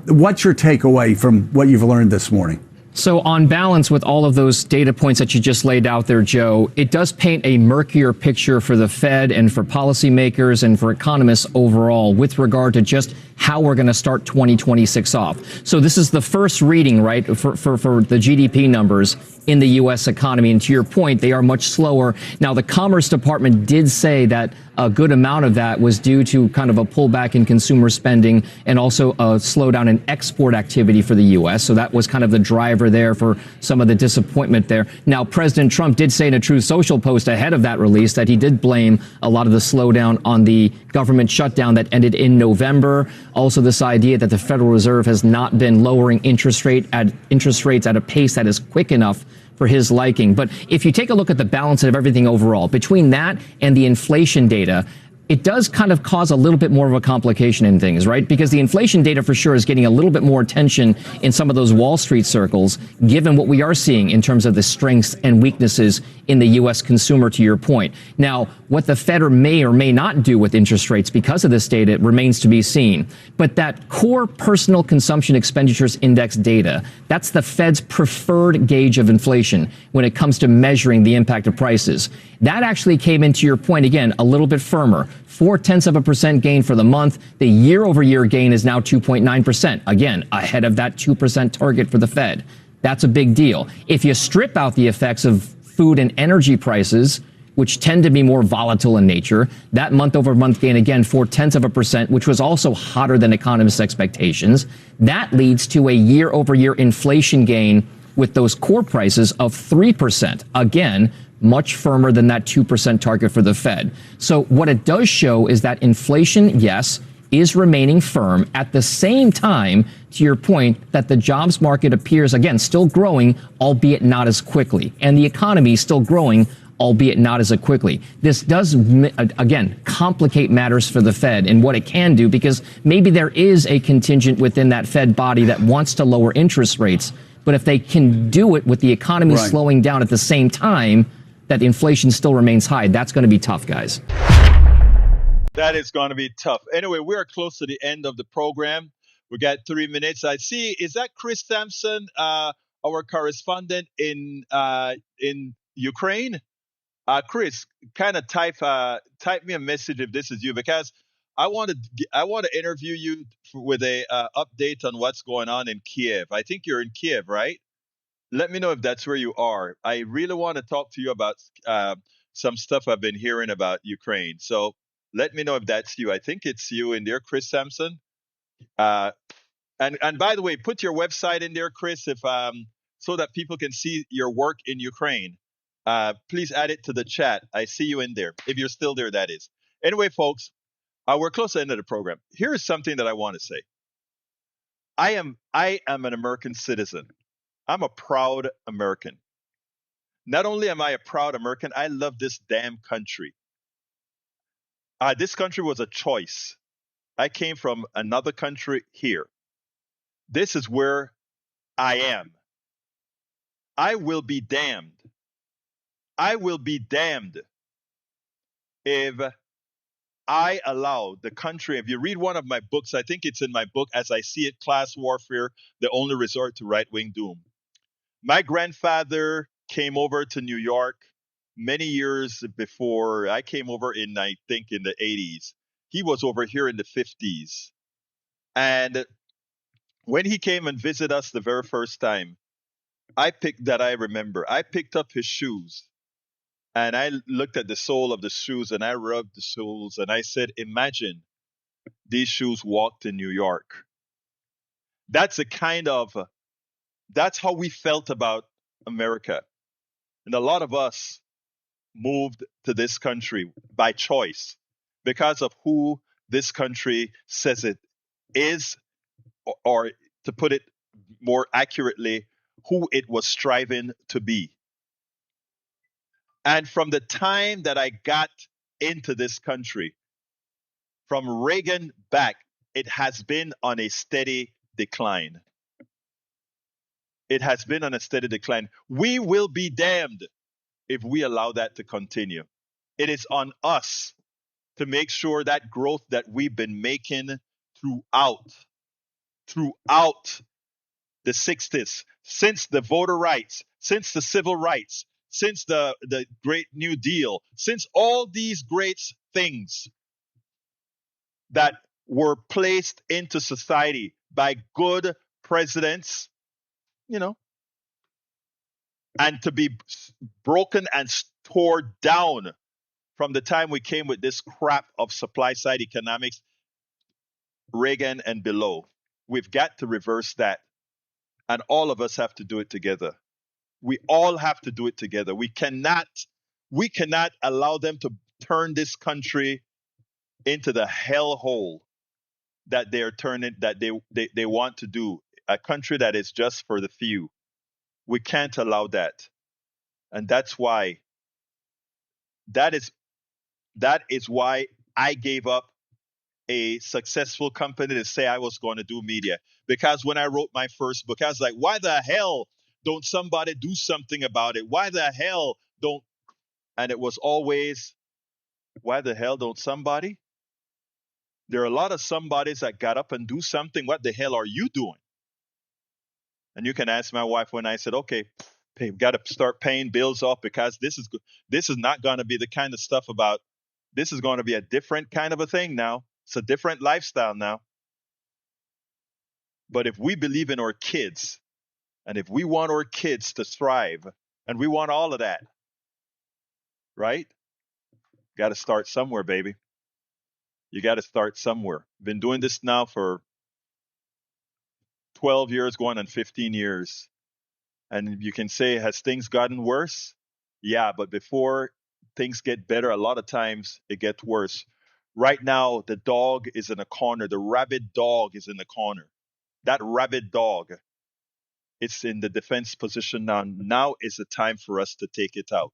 What's your takeaway from what you've learned this morning? So on balance, with all of those data points that you just laid out there, Joe, it does paint a murkier picture for the Fed and for policymakers and for economists overall with regard to just how we're going to start 2026 off. So this is the first reading, right, for the GDP numbers in the U.S. economy. And to your point, they are much slower. Now, the Commerce Department did say that a good amount of that was due to kind of a pullback in consumer spending and also a slowdown in export activity for the U.S. So that was kind of the driver there for some of the disappointment there. Now, President Trump did say in a Truth Social post ahead of that release that he did blame a lot of the slowdown on the government shutdown that ended in November. Also, this idea that the Federal Reserve has not been lowering interest rates at a pace that is quick enough for his liking. But if you take a look at the balance of everything overall, between that and the inflation data, it does kind of cause a little bit more of a complication in things, right? Because the inflation data for sure is getting a little bit more attention in some of those Wall Street circles, given what we are seeing in terms of the strengths and weaknesses in the U.S. consumer, to your point. Now, what the Fed may or may not do with interest rates because of this data remains to be seen. But that core personal consumption expenditures index data, that's the Fed's preferred gauge of inflation when it comes to measuring the impact of prices. That actually came in, to your point again, a little bit firmer. 0.4% gain for the month. The year-over-year gain is now 2.9%. Again, ahead of that 2% target for the Fed. That's a big deal. If you strip out the effects of food and energy prices, which tend to be more volatile in nature, that month-over-month gain, again, 0.4%, which was also hotter than economists' expectations. That leads to a year-over-year inflation gain with those core prices of 3%. Again, much firmer than that 2% target for the Fed. So what it does show is that inflation, yes, is remaining firm. At the same time, to your point, that the jobs market appears, again, still growing, albeit not as quickly. And the economy is still growing, albeit not as quickly. This does, again, complicate matters for the Fed and what it can do, because maybe there is a contingent within that Fed body that wants to lower interest rates. But if they can do it with the economy slowing down at the same time, that inflation still remains high, that's going to be tough, guys. That is going to be tough. Anyway, we are close to the end of the program. We got 3 minutes. I see. Is that Chris Sampson, our correspondent in Ukraine? Chris, kind of type me a message if this is you, because I want to interview you with a update on what's going on in Kiev. I think you're in Kiev, right? Let me know if that's where you are. I really want to talk to you about some stuff I've been hearing about Ukraine. So let me know if that's you. I think it's you in there, Chris Sampson. And by the way, put your website in there, Chris, if so that people can see your work in Ukraine. Please add it to the chat. I see you in there. If you're still there, that is. Anyway, folks, we're close to the end of the program. Here is something that I want to say. I am an American citizen. I'm a proud American. Not only am I a proud American, I love this damn country. This country was a choice. I came from another country here. This is where I am. I will be damned. I will be damned if I allow the country. If you read one of my books, I think it's in my book, As I See It, Class Warfare, The Only Resort to Right-Wing Doom. My grandfather came over to New York many years before I came over I think in the 80s. He was over here in the 50s. And when he came and visited us the very first time, I picked up his shoes. And I looked at the sole of the shoes and I rubbed the soles and I said, imagine these shoes walked in New York. That's how we felt about America. And a lot of us moved to this country by choice because of who this country says it is, or to put it more accurately, who it was striving to be. And from the time that I got into this country, from Reagan back, it has been on a steady decline. It has been on a steady decline. We will be damned if we allow that to continue. It is on us to make sure that growth that we've been making throughout the 60s, since the voter rights, since the civil rights, since the Great New Deal, since all these great things that were placed into society by good presidents, and to be broken and torn down from the time we came with this crap of supply side economics, Reagan and below. We've got to reverse that. And all of us have to do it together. We all have to do it together. We cannot allow them to turn this country into the hellhole that they're turning, that they want to do. A country that is just for the few. We can't allow that. And that's why I gave up a successful company to say I was going to do media. Because when I wrote my first book, I was like, why the hell don't somebody do something about it? Why the hell don't? And it was always, why the hell don't somebody? There are a lot of somebodies that got up and do something. What the hell are you doing? And you can ask my wife when I said, okay, we've got to start paying bills off, because this is not going to be the kind of stuff about This is going to be a different kind of a thing now. It's a different lifestyle now. But if we believe in our kids, and if we want our kids to thrive, and we want all of that, right? Got to start somewhere, baby. You got to start somewhere. Been doing this now for 12 years, going on 15 years. And you can say, has things gotten worse? Yeah, but before things get better, a lot of times it gets worse. Right now, the dog is in a corner. The rabid dog is in the corner. That rabid dog, it's in the defense position now. Now is the time for us to take it out.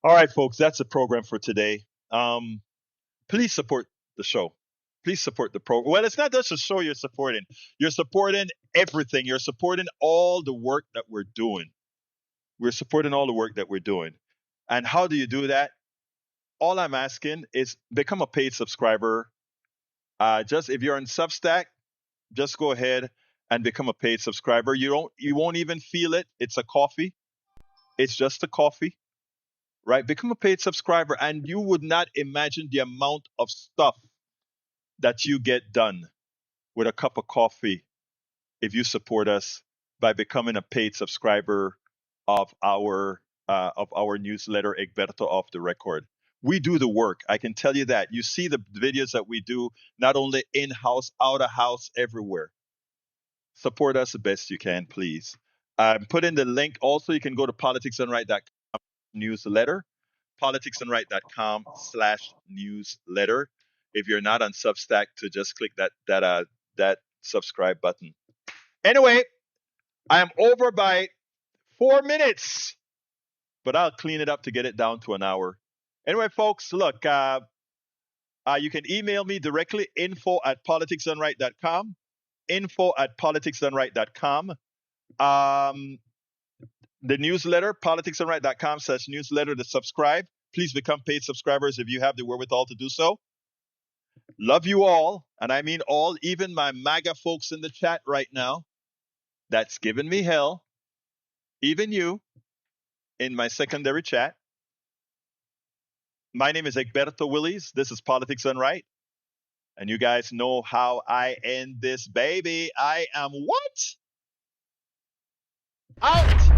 All right, folks, that's the program for today. Please support the show. Please support the program. Well, it's not just a show you're supporting. You're supporting everything. You're supporting all the work that we're doing. We're supporting all the work that we're doing. And how do you do that? All I'm asking is become a paid subscriber. Just if you're on Substack, just go ahead and become a paid subscriber. You won't even feel it. It's a coffee. It's just a coffee, right? Become a paid subscriber, and you would not imagine the amount of stuff that you get done with a cup of coffee if you support us by becoming a paid subscriber of our newsletter, Egberto Off the Record. We do the work. I can tell you that. You see the videos that we do, not only in-house, out-of-house, everywhere. Support us the best you can, please. Put in the link. Also, you can go to politicsdoneright.com newsletter, politicsdoneright.com/newsletter. If you're not on Substack, to just click that subscribe button. Anyway, I am over by 4 minutes, but I'll clean it up to get it down to an hour. Anyway, folks, look, you can email me directly, info@politicsdoneright.com, info@politicsdoneright.com. The newsletter, politicsdoneright.com/newsletter to subscribe. Please become paid subscribers if you have the wherewithal to do so. Love you all, and I mean all, even my MAGA folks in the chat right now. That's giving me hell. Even you in my secondary chat. My name is Egberto Willies. This is Politics Done Right. And you guys know how I end this baby. I am what? Out!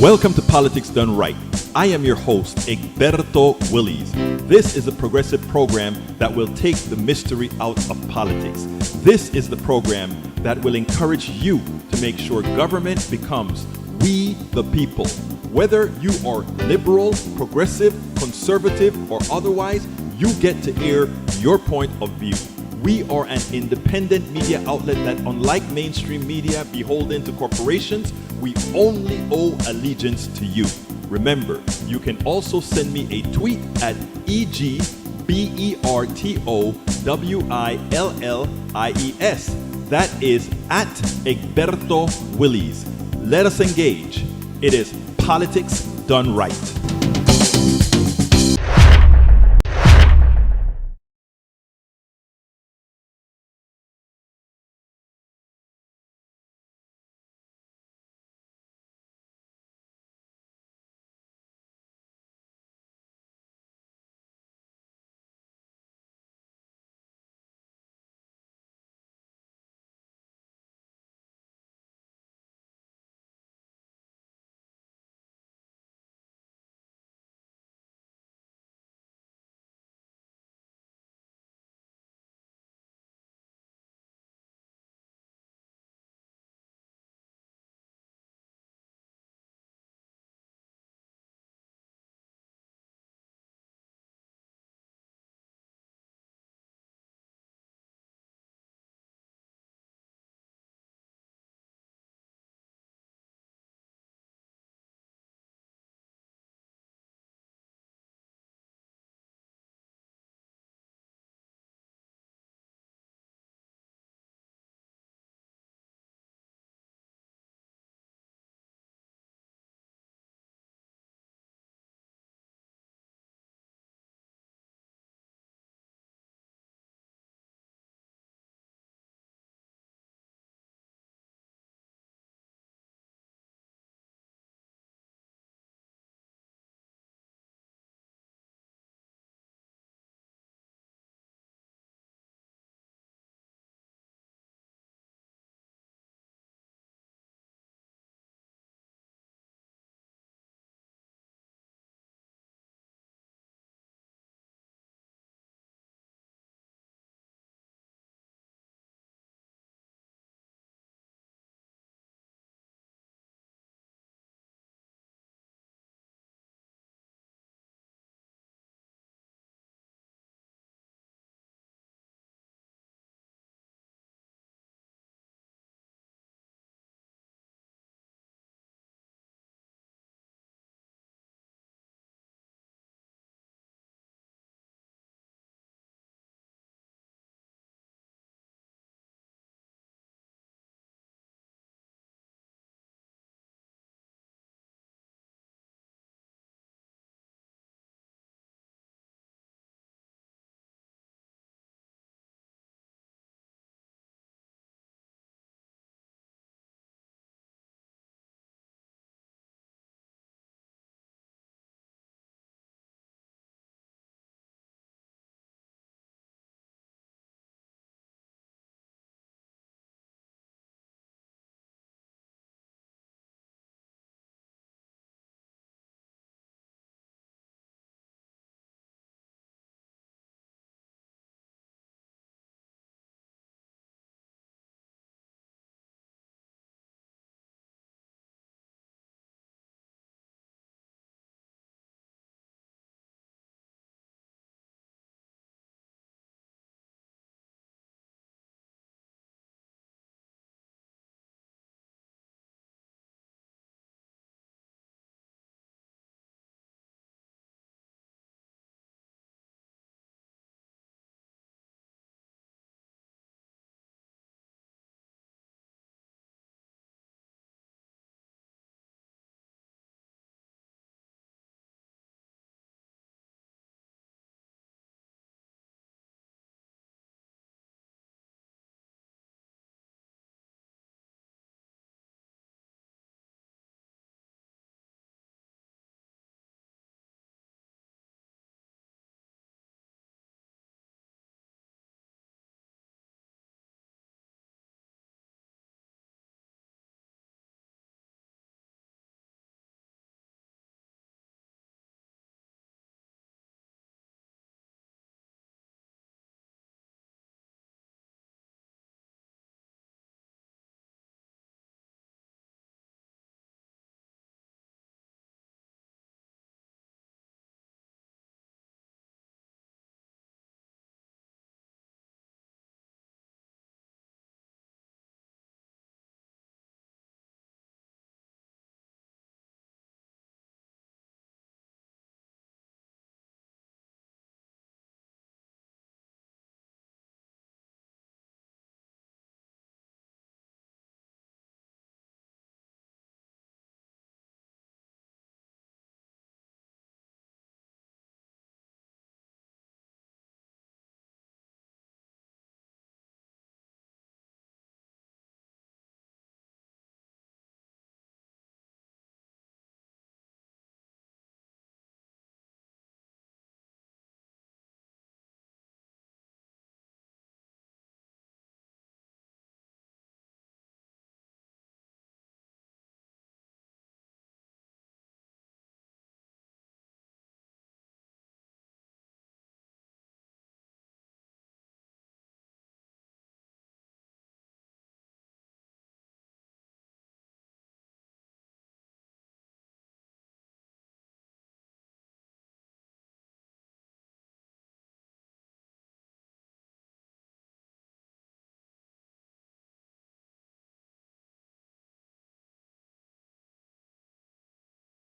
Welcome to Politics Done Right. I am your host, Egberto Willies. This is a progressive program that will take the mystery out of politics. This is the program that will encourage you to make sure government becomes we the people. Whether you are liberal, progressive, conservative, or otherwise, you get to air your point of view. We are an independent media outlet that, unlike mainstream media beholden to corporations, we only owe allegiance to you. Remember, you can also send me a tweet at EGBERTOWILLIES. That is at Egberto Willies. Let us engage. It is Politics Done Right.